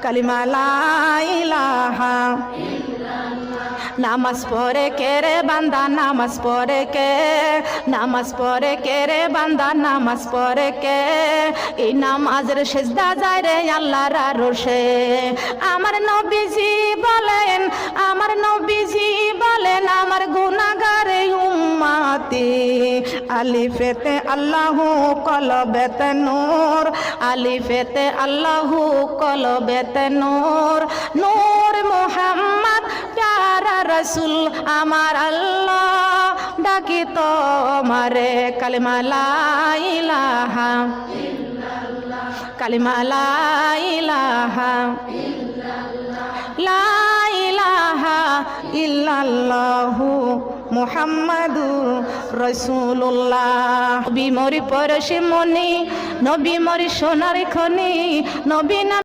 কালিমা লা ইলাহা। নামাজ পড়ে কে রে বান্দা, নামাজ পড়ে কে, নামাজ পড়ে কে রে বান্দা, নামাজ পড়ে কে, এই নামাজের সেজদা যায় রে আল্লাহর আরশে। আমার নবীজি বলেন, আমার নবীজি বলেন, আমার গুনাহগার উম্মতি আলিফেতে আল্লাহু কলবেতে নূর, আলিফেতে আল্লাহু কলবেতে নূর, নূর মুহাম্মদ প্যারা রসুল আমার আল্লাহ ডাকি তোমারে। কালিমা লা ইলাহা, কালিমা লা ইলাহা, লা ইলাহা ইল্লাল্লাহু মুহাম্মাদুর রাসূলুল্লাহ। নবী মরি পরশে মনি, নবী মরি সোনার খনি, নবী